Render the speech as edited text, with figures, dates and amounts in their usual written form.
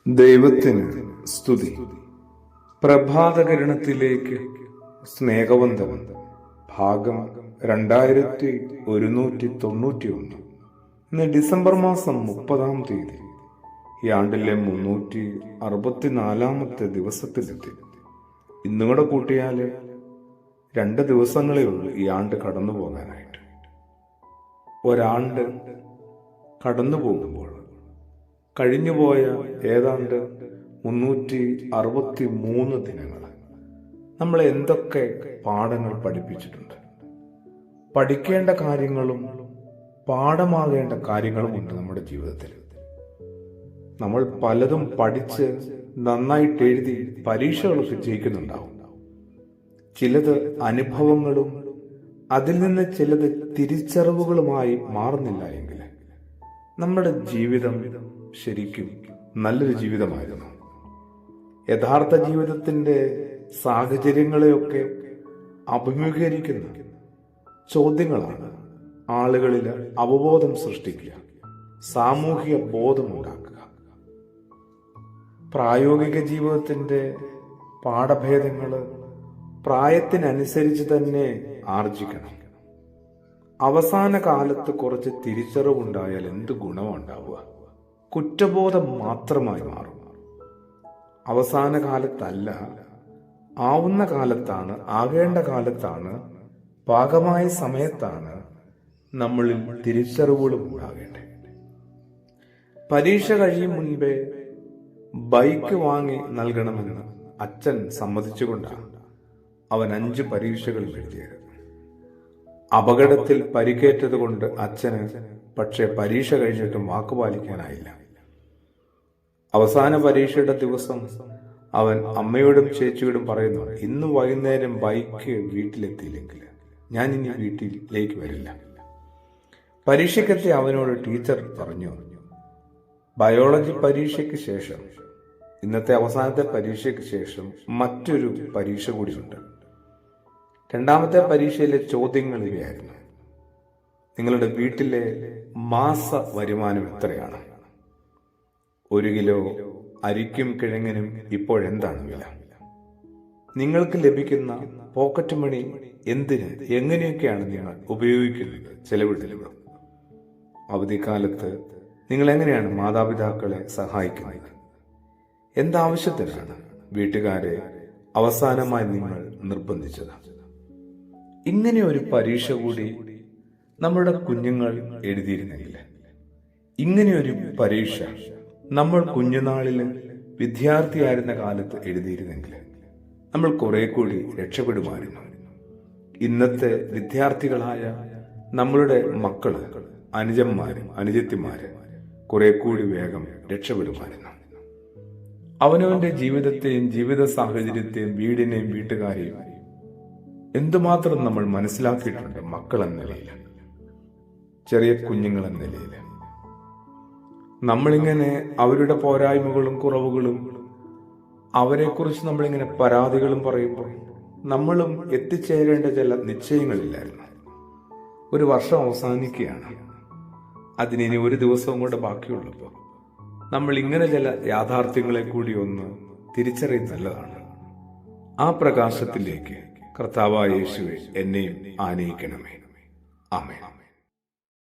ദൈവത്തിന് സ്തുതി. പ്രഭാതകിരണത്തിലേക്ക് സ്നേഹവന്ദനം. ഭാഗം 2191. ഇന്ന് ഡിസംബർ മാസം 30-ാം തീയതി. ഈ ആണ്ടിലെ 364-ാമത്തെ ദിവസത്തിലെത്തി. ഇന്നുകൂടെ കൂട്ടിയാൽ 2 ദിവസങ്ങളേ ഉള്ളൂ ഈ ആണ്ട് കടന്നു പോകാനായിട്ട്. ഒരാണ്ട് കടന്നു പോകുമ്പോൾ കഴിഞ്ഞുപോയ ഏതാണ്ട് 363 ദിനങ്ങൾ നമ്മളെ എന്തൊക്കെ പാഠങ്ങൾ പഠിപ്പിച്ചിട്ടുണ്ട്. പഠിക്കേണ്ട കാര്യങ്ങളും പാഠമാകേണ്ട കാര്യങ്ങളുമുണ്ട് നമ്മുടെ ജീവിതത്തിൽ. നമ്മൾ പലതും പഠിച്ച് നന്നായിട്ട് എഴുതി പരീക്ഷകളൊക്കെ ജയിക്കുന്നുണ്ടാവും. ചിലത് അനുഭവങ്ങളും അതിൽ നിന്ന് ചിലത് തിരിച്ചറിവുകളുമായി മാറുന്നില്ല എങ്കിൽ നമ്മുടെ ജീവിതം ശരിക്കും നല്ലൊരു ജീവിതമായിരുന്നു. യഥാർത്ഥ ജീവിതത്തിന്റെ സാഹചര്യങ്ങളെയൊക്കെ അഭിമുഖീകരിക്കുന്ന ചോദ്യങ്ങളാണ് ആളുകളിൽ അവബോധം സൃഷ്ടിക്കുക, സാമൂഹിക ബോധമുണ്ടാക്കുക. പ്രായോഗിക ജീവിതത്തിന്റെ പാഠഭേദങ്ങൾ പ്രായത്തിനനുസരിച്ച് തന്നെ ആർജിക്കണം. അവസാന കാലത്ത് കുറച്ച് തിരിച്ചറിവുണ്ടായാൽ എന്ത് ഗുണമുണ്ടാവുക? കുറ്റബോധം മാത്രമായി മാറും. അവസാന കാലത്തല്ല, ആവുന്ന കാലത്താണ്, ആകേണ്ട കാലത്താണ്, പാകമായ സമയത്താണ് നമ്മളിൽ തിരിച്ചറിവുകളും ഉണ്ടാകേണ്ടത്. പരീക്ഷ കഴിയും മുൻപേ ബൈക്ക് വാങ്ങി നൽകണമെന്ന് അച്ഛൻ സമ്മതിച്ചുകൊണ്ടാണ് അവൻ 5 പരീക്ഷകൾ എഴുതിയത്. അപകടത്തിൽ പരിക്കേറ്റത് കൊണ്ട് അച്ഛന് പക്ഷേ പരീക്ഷ കഴിഞ്ഞിട്ടും വാക്കുപാലിക്കാനായില്ല. അവസാന പരീക്ഷയുടെ ദിവസം അവൻ അമ്മയോടും ചേച്ചിയോടും പറയുന്നു, ഇന്ന് വൈകുന്നേരം ബൈക്ക് വീട്ടിലെത്തിയില്ലെങ്കിൽ ഞാൻ ഇനി വീട്ടിലേക്ക് വരില്ല. പരീക്ഷയ്ക്കെത്തി അവനോട് ടീച്ചർ പറഞ്ഞു, ബയോളജി പരീക്ഷയ്ക്ക് ശേഷം, ഇന്നത്തെ അവസാനത്തെ പരീക്ഷയ്ക്ക് ശേഷം മറ്റൊരു പരീക്ഷ കൂടിയുണ്ട്. 2ാമത്തെ പരീക്ഷയിലെ ചോദ്യങ്ങൾ ഇവയായിരുന്നു: നിങ്ങളുടെ വീട്ടിലെ മാസ വരുമാനം എത്രയാണ്? 1 കിലോ അരിക്കും കിഴങ്ങിനും ഇപ്പോഴെന്താണ് വില? നിങ്ങൾക്ക് ലഭിക്കുന്ന പോക്കറ്റ് മണി എന്തിന്, എങ്ങനെയൊക്കെയാണ് നിങ്ങൾ ഉപയോഗിക്കുന്നത്, ചെലവിടുന്നത്? അവധിക്കാലത്ത് നിങ്ങൾ എങ്ങനെയാണ് മാതാപിതാക്കളെ സഹായിക്കുന്നത്? എന്താവശ്യത്തിനാണ് വീട്ടുകാരെ അവസാനമായി നിങ്ങൾ നിർബന്ധിച്ചത്? ഇങ്ങനെ ഒരു പരീക്ഷ കൂടി നമ്മുടെ കുഞ്ഞുങ്ങൾ എഴുതിയിരുന്നെങ്കിൽ, ഇങ്ങനെയൊരു പരീക്ഷ നമ്മൾ കുഞ്ഞുനാളിൽ വിദ്യാർത്ഥിയായിരുന്ന കാലത്ത് എഴുതിയിരുന്നെങ്കിൽ നമ്മൾ കുറെ കൂടി രക്ഷപ്പെടുമായിരുന്നു. ഇന്നത്തെ വിദ്യാർത്ഥികളായ നമ്മളുടെ മക്കള്, അനുജന്മാര്, അനുജത്തിമാര് കുറെ കൂടി വേഗം രക്ഷപ്പെടുമായിരുന്നു. അവനവന്റെ ജീവിതത്തെയും ജീവിത സാഹചര്യത്തെയും വീടിനെയും വീട്ടുകാരെയും എന്തുമാത്രം നമ്മൾ മനസ്സിലാക്കിയിട്ടുണ്ട് മക്കൾ എന്ന നിലയിൽ, ചെറിയ കുഞ്ഞുങ്ങൾ എന്ന നിലയിൽ. നമ്മളിങ്ങനെ അവരുടെ പോരായ്മകളും കുറവുകളും അവരെക്കുറിച്ച് നമ്മളിങ്ങനെ പരാതികളും പറയുമ്പോൾ നമ്മളും എത്തിച്ചേരേണ്ട ചില നിശ്ചയങ്ങളില്ലായിരുന്നു. ഒരു വർഷം അവസാനിക്കുകയാണ്, അതിനി 1 ദിവസവും കൂടെ ബാക്കിയുള്ളപ്പോൾ നമ്മൾ ഇങ്ങനെ ചില യാഥാർത്ഥ്യങ്ങളെ കൂടി ഒന്ന് തിരിച്ചറിയുന്നത് നല്ലതാണ്. ആ പ്രകാശത്തിലേക്ക് കർത്താവായ യേശുവേ എന്നെയും ആനയിക്കണമേ. ആമേൻ.